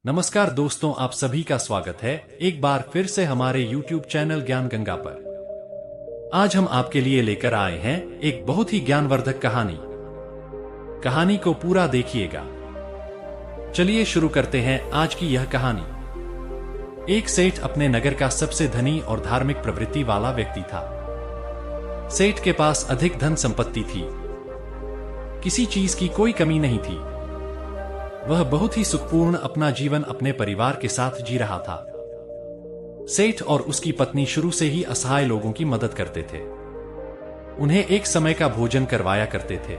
नमस्कार दोस्तों, आप सभी का स्वागत है एक बार फिर से हमारे YouTube चैनल ज्ञान गंगा पर। आज हम आपके लिए लेकर आए हैं एक बहुत ही ज्ञानवर्धक कहानी को पूरा देखिएगा। चलिए शुरू करते हैं आज की यह कहानी। एक सेठ अपने नगर का सबसे धनी और धार्मिक प्रवृत्ति वाला व्यक्ति था। सेठ के पास अधिक धन संपत्ति थी, किसी चीज की कोई कमी नहीं थी। वह बहुत ही सुखपूर्ण अपना जीवन अपने परिवार के साथ जी रहा था। सेठ और उसकी पत्नी शुरू से ही असहाय लोगों की मदद करते थे। उन्हें एक समय का भोजन करवाया करते थे।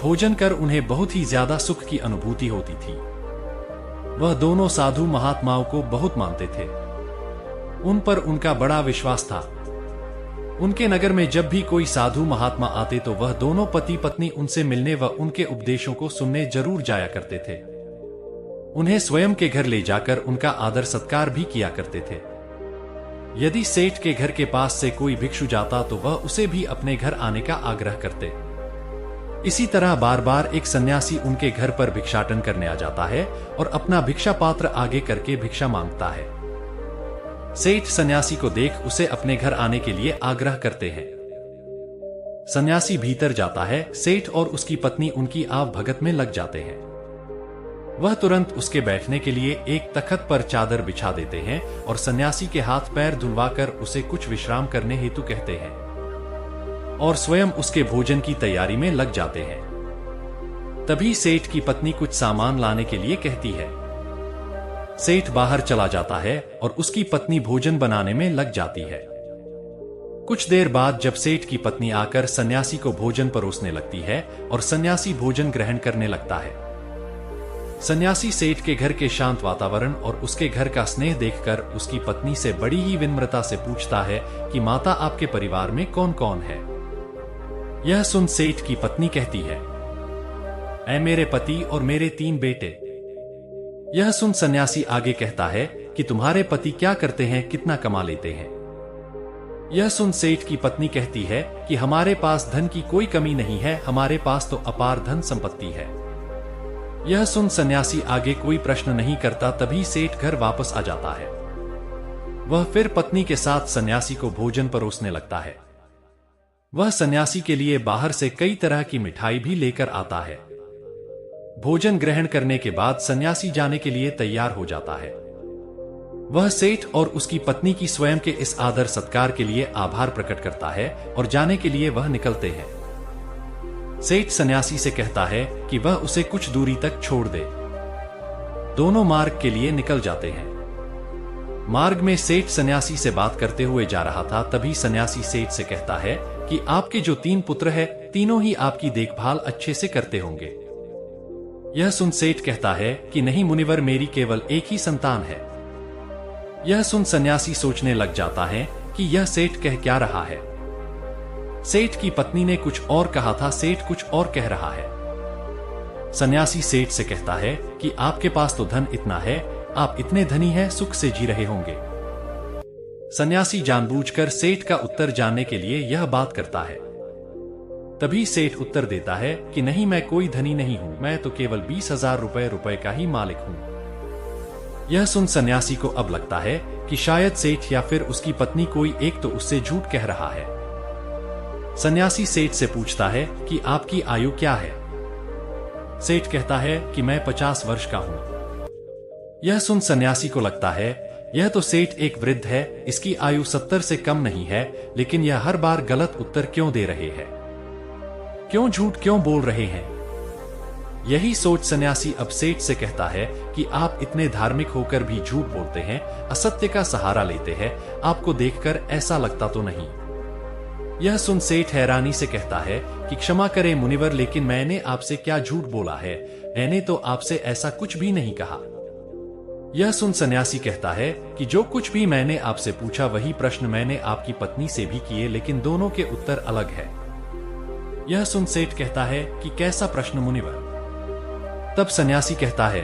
भोजन कर उन्हें बहुत ही ज्यादा सुख की अनुभूति होती थी। वह दोनों साधु महात्माओं को बहुत मानते थे। उन पर उनका बड़ा विश्वास था। उनके नगर में जब भी कोई साधु महात्मा आते तो वह दोनों पति पत्नी उनसे मिलने व उनके उपदेशों को सुनने जरूर जाया करते थे। उन्हें स्वयं के घर ले जाकर उनका आदर सत्कार भी किया करते थे। यदि सेठ के घर के पास से कोई भिक्षु जाता तो वह उसे भी अपने घर आने का आग्रह करते। इसी तरह बार बार एक सन्यासी उनके घर पर भिक्षाटन करने आ जाता है और अपना भिक्षा पात्र आगे करके भिक्षा मांगता है। सेठ सन्यासी को देख उसे अपने घर आने के लिए आग्रह करते हैं। सन्यासी भीतर जाता है। सेठ और उसकी पत्नी उनकी आव भगत में लग जाते हैं। वह तुरंत उसके बैठने के लिए एक तख्त पर चादर बिछा देते हैं और सन्यासी के हाथ पैर धुलवाकर उसे कुछ विश्राम करने हेतु कहते हैं और स्वयं उसके भोजन की तैयारी में लग जाते हैं। तभी सेठ की पत्नी कुछ सामान लाने के लिए कहती है। सेठ बाहर चला जाता है और उसकी पत्नी भोजन बनाने में लग जाती है। कुछ देर बाद जब सेठ की पत्नी आकर सन्यासी को भोजन परोसने लगती है और सन्यासी भोजन ग्रहण करने लगता है। सन्यासी सेठ के घर के शांत वातावरण और उसके घर का स्नेह देखकर उसकी पत्नी से बड़ी ही विनम्रता से पूछता है कि माता, आपके परिवार में कौन कौन है? यह सुन सेठ की पत्नी कहती है, ऐ मेरे पति और मेरे 3 बेटे। यह सुन सन्यासी आगे कहता है कि तुम्हारे पति क्या करते हैं, कितना कमा लेते हैं? यह सुन सेठ की पत्नी कहती है कि हमारे पास धन की कोई कमी नहीं है, हमारे पास तो अपार धन संपत्ति है। यह सुन सन्यासी आगे कोई प्रश्न नहीं करता। तभी सेठ घर वापस आ जाता है। वह फिर पत्नी के साथ सन्यासी को भोजन परोसने लगता है। वह सन्यासी के लिए बाहर से कई तरह की मिठाई भी लेकर आता है। भोजन ग्रहण करने के बाद सन्यासी जाने के लिए तैयार हो जाता है। वह सेठ और उसकी पत्नी की स्वयं के इस आदर सत्कार के लिए आभार प्रकट करता है और जाने के लिए वह निकलते हैं। सेठ सन्यासी से कहता है कि वह उसे कुछ दूरी तक छोड़ दे। दोनों मार्ग के लिए निकल जाते हैं। मार्ग में सेठ सन्यासी से बात करते हुए जा रहा था। तभी सन्यासी सेठ से कहता है कि आपके जो 3 पुत्र हैं, तीनों ही आपकी देखभाल अच्छे से करते होंगे। यह सुन सेठ कहता है कि नहीं मुनिवर, मेरी केवल एक ही संतान है। यह सुन सन्यासी सोचने लग जाता है कि यह सेठ कह क्या रहा है। सेठ की पत्नी ने कुछ और कहा था, सेठ कुछ और कह रहा है। सन्यासी सेठ से कहता है कि आपके पास तो धन इतना है, आप इतने धनी हैं, सुख से जी रहे होंगे। सन्यासी जानबूझकर सेठ का उत्तर जानने के लिए यह बात करता है। तभी सेठ उत्तर देता है कि नहीं, मैं कोई धनी नहीं हूं, मैं तो केवल 20,000 रुपए का ही मालिक हूं। यह सुन सन्यासी को अब लगता है कि शायद सेठ या फिर उसकी पत्नी कोई एक तो उससे झूठ कह रहा है। सन्यासी सेठ से पूछता है कि आपकी आयु क्या है? सेठ कहता है कि मैं 50 वर्ष का हूं। यह सुन सन्यासी को लगता है यह तो सेठ एक वृद्ध है, इसकी आयु 70 से कम नहीं है, लेकिन यह हर बार गलत उत्तर क्यों दे रहे हैं, क्यों झूठ क्यों बोल रहे हैं? यही सोच सन्यासी अब सेठ से कहता है कि आप इतने धार्मिक होकर भी झूठ बोलते हैं, असत्य का सहारा लेते हैं, आपको देखकर ऐसा लगता तो नहीं। यह सुन सेठ हैरानी से कहता है कि क्षमा करें मुनिवर, लेकिन मैंने आपसे क्या झूठ बोला है, मैंने तो आपसे ऐसा कुछ भी नहीं कहा। यह सुन सन्यासी कहता है कि जो कुछ भी मैंने आपसे पूछा वही प्रश्न मैंने आपकी पत्नी से भी किए, लेकिन दोनों के उत्तर अलग है। यह सुन सेठ कहता है कि कैसा प्रश्न मुनिवर? तब सन्यासी कहता है,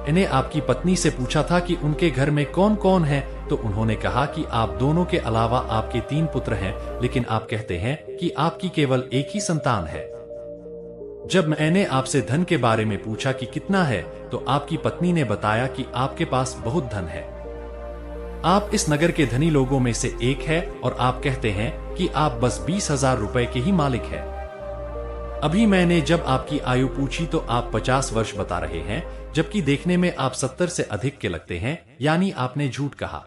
इन्हें आपकी पत्नी से पूछा था कि उनके घर में कौन कौन है, तो उन्होंने कहा कि आप दोनों के अलावा आपके 3 पुत्र हैं, लेकिन आप कहते हैं कि आपकी केवल एक ही संतान है। जब मैंने आपसे धन के बारे में पूछा कि कितना है, तो आपकी पत्नी ने बताया कि आपके पास बहुत धन है। आप इस नगर के धनी लोगों में से एक है और आप कहते हैं कि आप बस 20,000 रुपए के ही मालिक हैं। अभी मैंने जब आपकी आयु पूछी तो आप 50 वर्ष बता रहे हैं, जबकि देखने में आप 70 से अधिक के लगते हैं, यानी आपने झूठ कहा।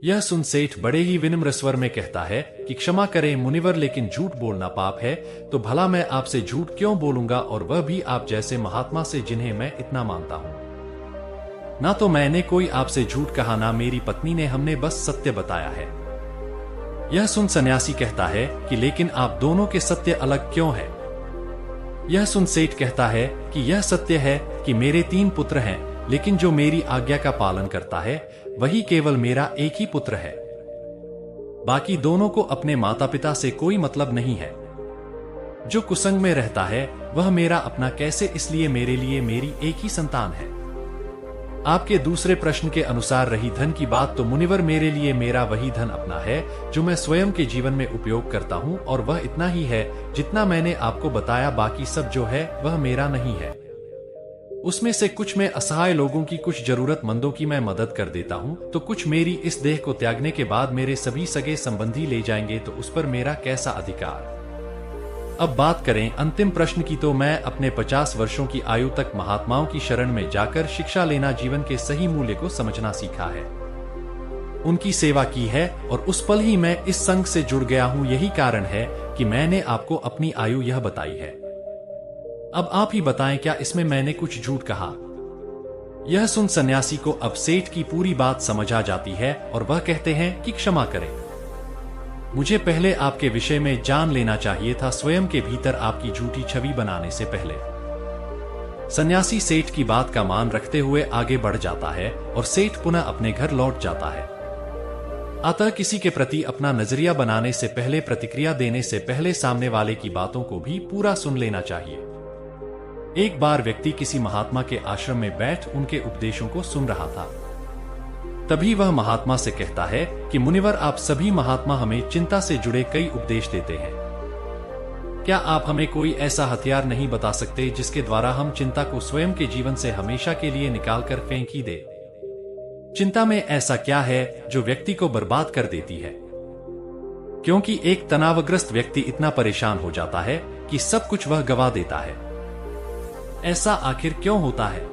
यह सुन सेठ बड़े ही विनम्र स्वर में कहता है कि क्षमा करें मुनिवर, लेकिन झूठ बोलना पाप है, तो भला मैं आपसे झूठ क्यों बोलूंगा, और वह भी आप जैसे महात्मा से जिन्हें मैं इतना मानता हूं। ना तो मैंने कोई आपसे झूठ कहा, ना मेरी पत्नी ने, हमने बस सत्य बताया है। यह सुन सन्यासी कहता है कि लेकिन आप दोनों के सत्य अलग क्यों है। यह सुन सेठ कहता है कि यह सत्य है कि मेरे 3 पुत्र हैं, लेकिन जो मेरी आज्ञा का पालन करता है वही केवल मेरा एक ही पुत्र है। बाकी दोनों को अपने माता पिता से कोई मतलब नहीं है। जो कुसंग में रहता है वह मेरा अपना कैसे, इसलिए मेरे लिए मेरी एक ही संतान है। आपके दूसरे प्रश्न के अनुसार रही धन की बात, तो मुनिवर मेरे लिए मेरा वही धन अपना है जो मैं स्वयं के जीवन में उपयोग करता हूँ, और वह इतना ही है जितना मैंने आपको बताया। बाकी सब जो है वह मेरा नहीं है। उसमें से कुछ मैं असहाय लोगों की, कुछ जरूरतमंदों की मैं मदद कर देता हूँ, तो कुछ मेरी इस देह को त्यागने के बाद मेरे सभी सगे संबंधी ले जाएंगे, तो उस पर मेरा कैसा अधिकार। अब बात करें अंतिम प्रश्न की, तो मैं अपने 50 वर्षों की आयु तक महात्माओं की शरण में जाकर शिक्षा लेना, जीवन के सही मूल्य को समझना सीखा है, उनकी सेवा की है, और उस पल ही मैं इस संघ से जुड़ गया हूं। यही कारण है कि मैंने आपको अपनी आयु यह बताई है। अब आप ही बताएं, क्या इसमें मैंने कुछ झूठ कहा। यह सुन सन्यासी को अब सेठ की पूरी बात समझ आ जाती है, और वह कहते हैं कि क्षमा करें, मुझे पहले आपके विषय में जान लेना चाहिए था, स्वयं के भीतर आपकी झूठी छवि बनाने से पहले। सन्यासी सेठ की बात का मान रखते हुए आगे बढ़ जाता है, और सेठ पुनः अपने घर लौट जाता है। अतः किसी के प्रति अपना नजरिया बनाने से पहले, प्रतिक्रिया देने से पहले सामने वाले की बातों को भी पूरा सुन लेना चाहिए। एक बार व्यक्ति किसी महात्मा के आश्रम में बैठ उनके उपदेशों को सुन रहा था। तभी वह महात्मा से कहता है कि मुनिवर, आप सभी महात्मा हमें चिंता से जुड़े कई उपदेश देते हैं। क्या आप हमें कोई ऐसा हथियार नहीं बता सकते जिसके द्वारा हम चिंता को स्वयं के जीवन से हमेशा के लिए निकालकर फेंक ही दे। चिंता में ऐसा क्या है जो व्यक्ति को बर्बाद कर देती है? क्योंकि एक तनावग्रस्त व्यक्ति इतना परेशान हो जाता है कि सब कुछ वह गवा देता है। ऐसा आखिर क्यों होता है?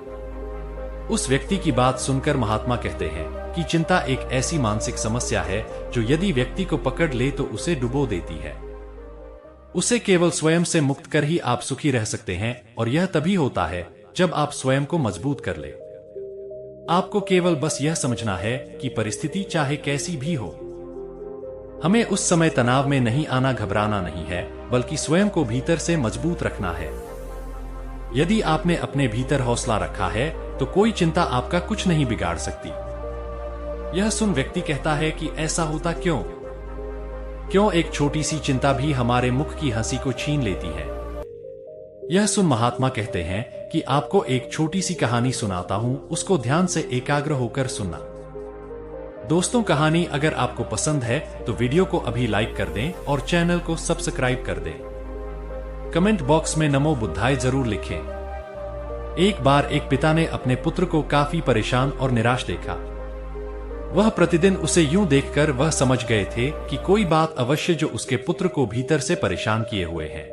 उस व्यक्ति की बात सुनकर महात्मा कहते हैं कि चिंता एक ऐसी मानसिक समस्या है जो यदि व्यक्ति को पकड़ ले तो उसे डुबो देती है। उसे केवल स्वयं से मुक्त कर ही आप सुखी रह सकते हैं, और यह तभी होता है जब आप स्वयं को मजबूत कर ले। आपको केवल बस यह समझना है कि परिस्थिति चाहे कैसी भी हो, हमें उस समय तनाव में नहीं आना, घबराना नहीं है, बल्कि स्वयं को भीतर से मजबूत रखना है। यदि आपने अपने भीतर हौसला रखा है तो कोई चिंता आपका कुछ नहीं बिगाड़ सकती। यह सुन व्यक्ति कहता है कि ऐसा होता क्यों? क्यों एक छोटी सी चिंता भी हमारे मुख की हंसी को छीन लेती है? यह सुन महात्मा कहते हैं कि आपको एक छोटी सी कहानी सुनाता हूं, उसको ध्यान से एकाग्र होकर सुनना। दोस्तों, कहानी अगर आपको पसंद है तो वीडियो को अभी लाइक कर दें और चैनल को सब्सक्राइब कर दें। कमेंट बॉक्स में नमो बुद्धाय जरूर लिखें। एक बार एक पिता ने अपने पुत्र को काफी परेशान और निराश देखा। वह प्रतिदिन उसे यूं देखकर वह समझ गए थे कि कोई बात अवश्य जो उसके पुत्र को भीतर से परेशान किए हुए है।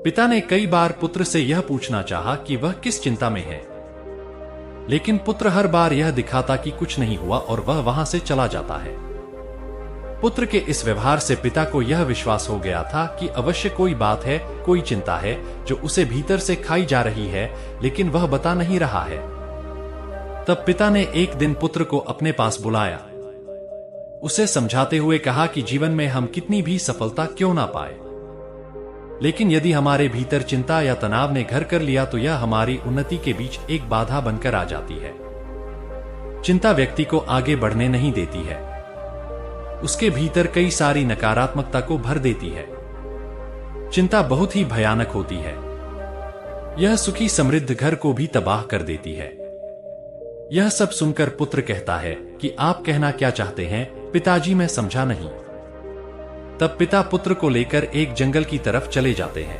पिता ने कई बार पुत्र से यह पूछना चाहा कि वह किस चिंता में है, लेकिन पुत्र हर बार यह दिखाता कि कुछ नहीं हुआ और वह वहां से चला जाता है। पुत्र के इस व्यवहार से पिता को यह विश्वास हो गया था कि अवश्य कोई बात है, कोई चिंता है जो उसे भीतर से खाई जा रही है, लेकिन वह बता नहीं रहा है। तब पिता ने एक दिन पुत्र को अपने पास बुलाया, उसे समझाते हुए कहा कि जीवन में हम कितनी भी सफलता क्यों ना पाए, लेकिन यदि हमारे भीतर चिंता या तनाव ने घर कर लिया तो यह हमारी उन्नति के बीच एक बाधा बनकर आ जाती है। चिंता व्यक्ति को आगे बढ़ने नहीं देती है, उसके भीतर कई सारी नकारात्मकता को भर देती है। चिंता बहुत ही भयानक होती है, यह सुखी समृद्ध घर को भी तबाह कर देती है। यह सब सुनकर पुत्र कहता है कि आप कहना क्या चाहते हैं पिताजी, मैं समझा नहीं। तब पिता पुत्र को लेकर एक जंगल की तरफ चले जाते हैं।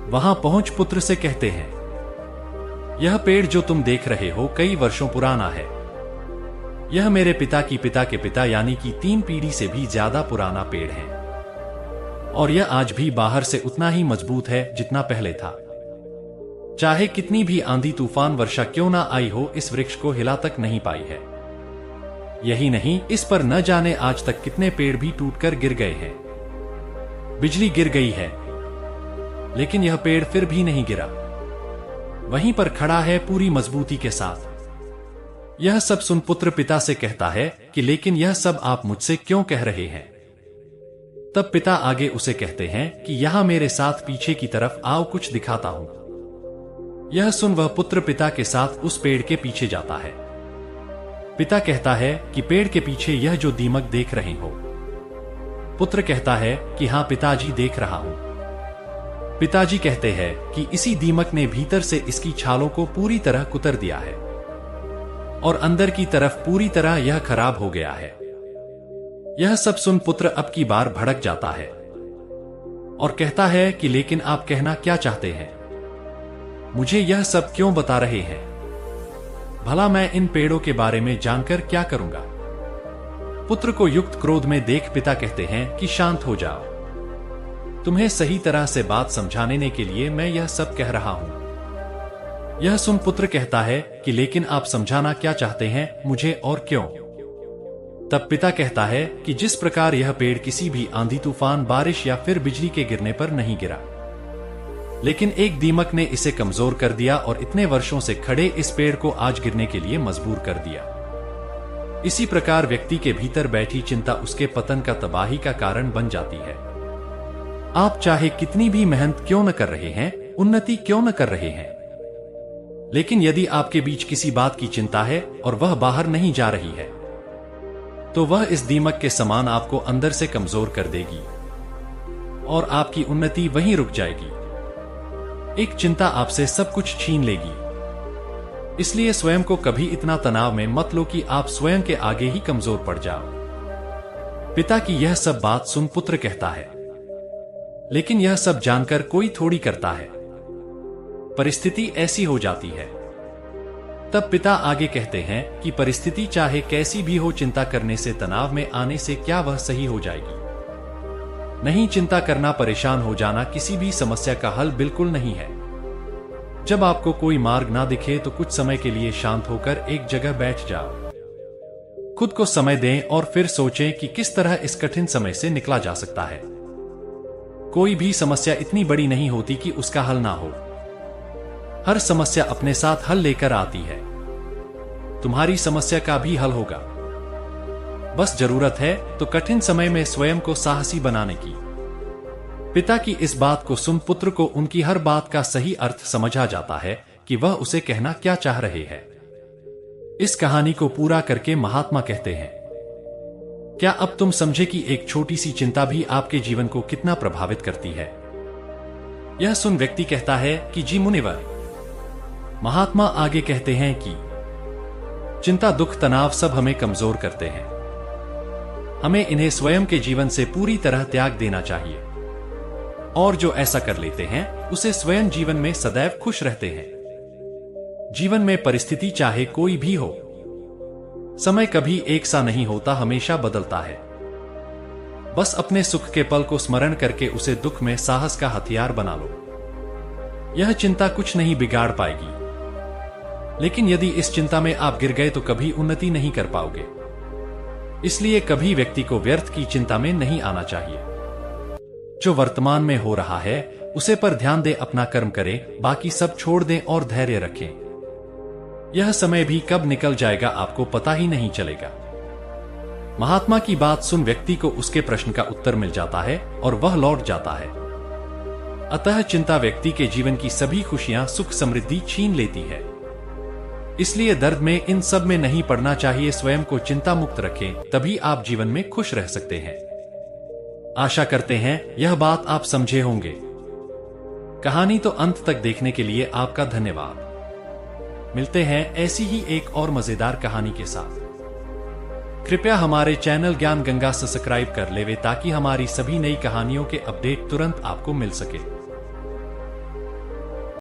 वहां पहुंच पुत्र से कहते हैं, यह पेड़ जो तुम देख रहे हो कई वर्षों पुराना है। यह मेरे पिता के पिता यानी कि 3 पीढ़ी से भी ज्यादा पुराना पेड़ है और यह आज भी बाहर से उतना ही मजबूत है जितना पहले था। चाहे कितनी भी आंधी तूफान वर्षा क्यों ना आई हो, इस वृक्ष को हिला तक नहीं पाई है। यही नहीं, इस पर न जाने आज तक कितने पेड़ भी टूटकर गिर गए हैं। बिजली गिर गई है लेकिन यह पेड़ फिर भी नहीं गिरा, वहीं पर खड़ा है पूरी मजबूती के साथ। यह सब सुन पुत्र पिता से कहता है कि लेकिन यह सब आप मुझसे क्यों कह रहे हैं। तब पिता आगे उसे कहते हैं कि यहां मेरे साथ पीछे की तरफ आओ, कुछ दिखाता हूं। यह सुन वह पुत्र पिता के साथ उस पेड़ के पीछे जाता है। पिता कहता है कि पेड़ के पीछे यह जो दीमक देख रहे हो। पुत्र कहता है कि हां पिताजी, देख रहा हूं। पिताजी कहते हैं कि इसी दीमक ने भीतर से इसकी छालों को पूरी तरह कुतर दिया है और अंदर की तरफ पूरी तरह यह खराब हो गया है। यह सब सुन पुत्र अब की बार भड़क जाता है और कहता है कि लेकिन आप कहना क्या चाहते हैं, मुझे यह सब क्यों बता रहे हैं? भला मैं इन पेड़ों के बारे में जानकर क्या करूंगा? पुत्र को युक्त क्रोध में देख पिता कहते हैं कि शांत हो जाओ, तुम्हें सही तरह से बात समझाने के लिए मैं यह सब कह रहा हूं। यह सुन पुत्र कहता है कि लेकिन आप समझाना क्या चाहते हैं मुझे और क्यों? तब पिता कहता है कि जिस प्रकार यह पेड़ किसी भी आंधी तूफान, बारिश या फिर बिजली के गिरने पर नहीं गिरा, लेकिन एक दीमक ने इसे कमजोर कर दिया और इतने वर्षों से खड़े इस पेड़ को आज गिरने के लिए मजबूर कर दिया। इसी प्रकार व्यक्ति के भीतर बैठी चिंता उसके पतन का, तबाही का कारण बन जाती है। आप चाहे कितनी भी मेहनत क्यों न कर रहे हैं, उन्नति क्यों न कर रहे हैं, लेकिन यदि आपके बीच किसी बात की चिंता है और वह बाहर नहीं जा रही है, तो वह इस दीमक के समान आपको अंदर से कमजोर कर देगी और आपकी उन्नति वहीं रुक जाएगी। एक चिंता आपसे सब कुछ छीन लेगी। इसलिए स्वयं को कभी इतना तनाव में मत लो कि आप स्वयं के आगे ही कमजोर पड़ जाओ। पिता की यह सब बात सुन पुत्र कहता है, लेकिन यह सब जानकर कोई थोड़ी करता है, परिस्थिति ऐसी हो जाती है। तब पिता आगे कहते हैं कि परिस्थिति चाहे कैसी भी हो, चिंता करने से, तनाव में आने से क्या वह सही हो जाएगी? नहीं, चिंता करना, परेशान हो जाना किसी भी समस्या का हल बिल्कुल नहीं है। जब आपको कोई मार्ग ना दिखे तो कुछ समय के लिए शांत होकर एक जगह बैठ जाओ, खुद को समय दें और फिर सोचें कि किस तरह इस कठिन समय से निकला जा सकता है। कोई भी समस्या इतनी बड़ी नहीं होती कि उसका हल ना हो। हर समस्या अपने साथ हल लेकर आती है। तुम्हारी समस्या का भी हल होगा। बस जरूरत है तो कठिन समय में स्वयं को साहसी बनाने की। पिता की इस बात को सुन पुत्र को उनकी हर बात का सही अर्थ समझ आ जाता है कि वह उसे कहना क्या चाह रहे हैं। इस कहानी को पूरा करके महात्मा कहते हैं, क्या अब तुम समझे कि एक छोटी सी चिंता भी आपके जीवन को कितना प्रभावित करती है? यह सुन व्यक्ति कहता है कि जी मुनिवर। महात्मा आगे कहते हैं कि चिंता, दुख, तनाव सब हमें कमजोर करते हैं। हमें इन्हें स्वयं के जीवन से पूरी तरह त्याग देना चाहिए और जो ऐसा कर लेते हैं उसे स्वयं जीवन में सदैव खुश रहते हैं। जीवन में परिस्थिति चाहे कोई भी हो, समय कभी एक सा नहीं होता, हमेशा बदलता है। बस अपने सुख के पल को स्मरण करके उसे दुख में साहस का हथियार बना लो। यह चिंता कुछ नहीं बिगाड़ पाएगी, लेकिन यदि इस चिंता में आप गिर गए तो कभी उन्नति नहीं कर पाओगे। इसलिए कभी व्यक्ति को व्यर्थ की चिंता में नहीं आना चाहिए। जो वर्तमान में हो रहा है उसे पर ध्यान दें, अपना कर्म करें, बाकी सब छोड़ दें और धैर्य रखें। यह समय भी कब निकल जाएगा आपको पता ही नहीं चलेगा। महात्मा की बात सुन व्यक्ति को उसके प्रश्न का उत्तर मिल जाता है और वह लौट जाता है। अतः चिंता व्यक्ति के जीवन की सभी खुशियां, सुख, समृद्धि छीन लेती है। इसलिए दर्द में, इन सब में नहीं पड़ना चाहिए। स्वयं को चिंता मुक्त रखें, तभी आप जीवन में खुश रह सकते हैं। आशा करते हैं यह बात आप समझे होंगे। कहानी तो अंत तक देखने के लिए आपका धन्यवाद। मिलते हैं ऐसी ही एक और मजेदार कहानी के साथ। कृपया हमारे चैनल ज्ञान गंगा सब्सक्राइब कर लेवे ताकि हमारी सभी नई कहानियों के अपडेट तुरंत आपको मिल सके।